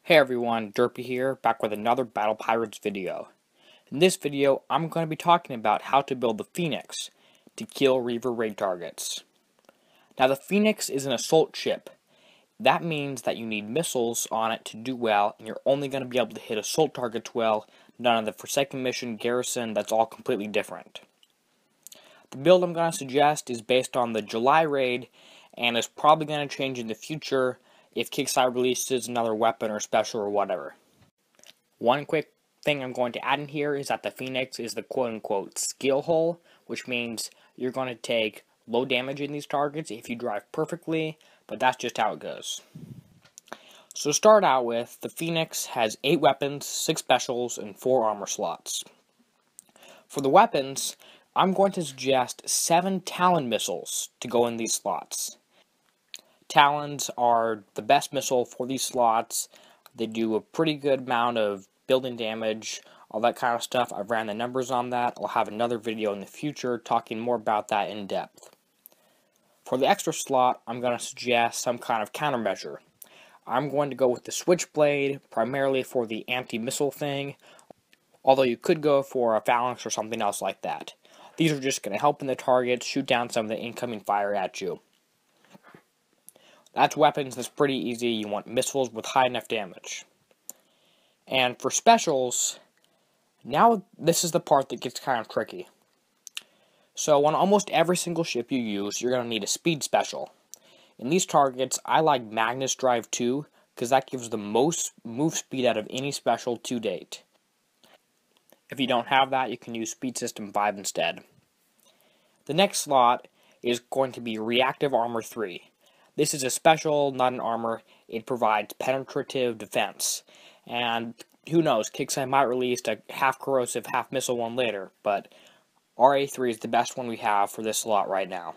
Hey everyone, Derpy here, back with another Battle Pirates video. In this video, I'm going to be talking about how to build the Phoenix to kill Reaver raid targets. Now the Phoenix is an assault ship. That means that you need missiles on it to do well, and you're only going to be able to hit assault targets well, none of the Forsaken Mission, Garrison, that's all completely different. The build I'm going to suggest is based on the July raid, and is probably going to change in the future if Kixeye releases another weapon or special or whatever. One quick thing I'm going to add in here is that the Phoenix is the quote-unquote skill hull, which means you're going to take low damage in these targets if you drive perfectly, but that's just how it goes. So to start out with, the Phoenix has 8 weapons, 6 specials, and 4 armor slots. For the weapons, I'm going to suggest 7 Talon missiles to go in these slots. Talons are the best missile for these slots. They do a pretty good amount of building damage, all that kind of stuff. I've ran the numbers on that. I'll have another video in the future talking more about that in depth. For the extra slot, I'm going to suggest some kind of countermeasure. I'm going to go with the Switchblade, primarily for the anti-missile thing, although you could go for a Phalanx or something else like that. These are just going to help in the target, shoot down some of the incoming fire at you. That's weapons, that's pretty easy. You want missiles with high enough damage. And for specials, now this is the part that gets kind of tricky. So on almost every single ship you use, you're going to need a speed special. In these targets, I like Magnus Drive 2, because that gives the most move speed out of any special to date. If you don't have that, you can use Speed System 5 instead. The next slot is going to be Reactive Armor 3. This is a special, not an armor. It provides penetrative defense. And who knows, Kixeye might release a half-corrosive, half-missile one later, but RA3 is the best one we have for this slot right now.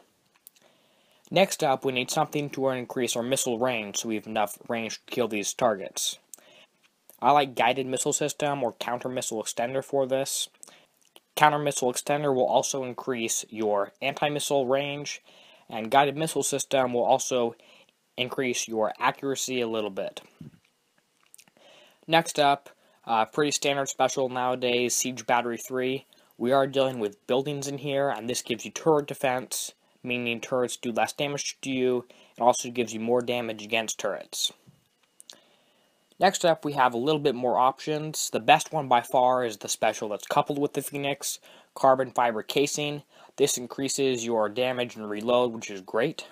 Next up, we need something to increase our missile range so we have enough range to kill these targets. I like Guided Missile System or Counter Missile Extender for this. Counter Missile Extender will also increase your anti-missile range, and Guided Missile System will also increase your accuracy a little bit. Next up, pretty standard special nowadays, Siege Battery 3. We are dealing with buildings in here, and this gives you turret defense, meaning turrets do less damage to you. It also gives you more damage against turrets. Next up, we have a little bit more options. The best one by far is the special that's coupled with the Phoenix, Carbon Fiber Casing. This increases your damage and reload, which is great.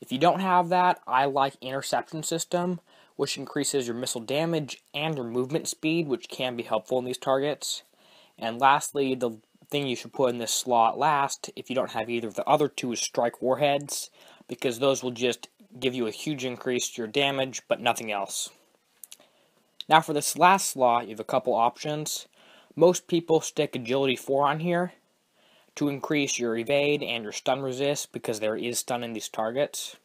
If you don't have that, I like Interception System, which increases your missile damage and your movement speed, which can be helpful in these targets. And lastly, the thing you should put in this slot last, if you don't have either of the other two, is Strike Warheads, because those will just give you a huge increase to your damage, but nothing else. Now for this last slot, you have a couple options. Most people stick Agility 4 on here to increase your evade and your stun resist, because there is stun in these targets.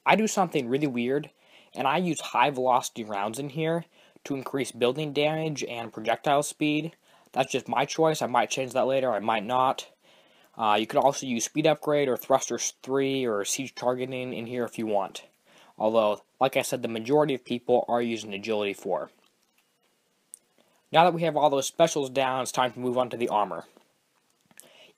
I do something really weird, and I use high velocity rounds in here to increase building damage and projectile speed. That's just my choice. I might change that later, I might not. You could also use Speed Upgrade or Thrusters 3 or Siege Targeting in here if you want. Although, like I said, the majority of people are using Agility 4. Now that we have all those specials down, it's time to move on to the armor.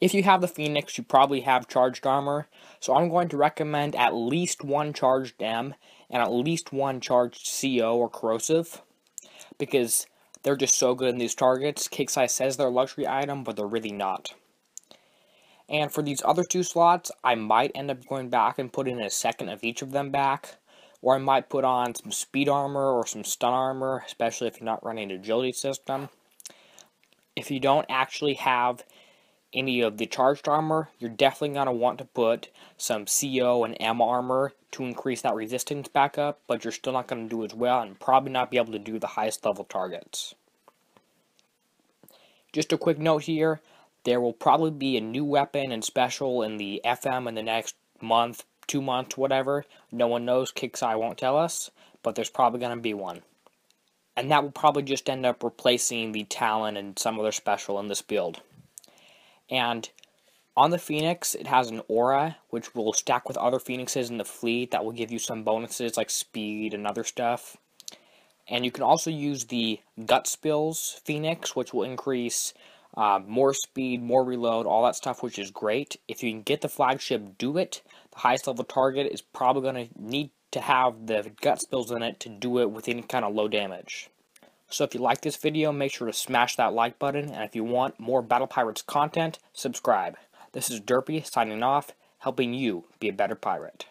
If you have the Phoenix, you probably have charged armor, so I'm going to recommend at least 1 charged M and at least 1 charged CO or corrosive, because they're just so good in these targets. Kixeye says they're a luxury item, but they're really not. And for these other 2 slots, I might end up going back and putting a second of each of them back, or I might put on some speed armor or some stun armor, especially if you're not running an agility system. If you don't actually have any of the charged armor, you're definitely going to want to put some CO and M armor to increase that resistance back up, but you're still not going to do as well and probably not be able to do the highest level targets. Just a quick note here, there will probably be a new weapon and special in the FM in the next month, 2 months, whatever. No one knows, Kixeye won't tell us, but there's probably going to be one. And that will probably just end up replacing the Talon and some other special in this build. And on the Phoenix, it has an aura, which will stack with other Phoenixes in the fleet that will give you some bonuses like speed and other stuff. And you can also use the Gut Spills Phoenix, which will increase more speed, more reload, all that stuff, which is great. If you can get the flagship, do it. The highest level target is probably going to need to have the Gut Spills in it to do it with any kind of low damage. So if you like this video, make sure to smash that like button, and if you want more Battle Pirates content, subscribe. This is Derpy signing off, helping you be a better pirate.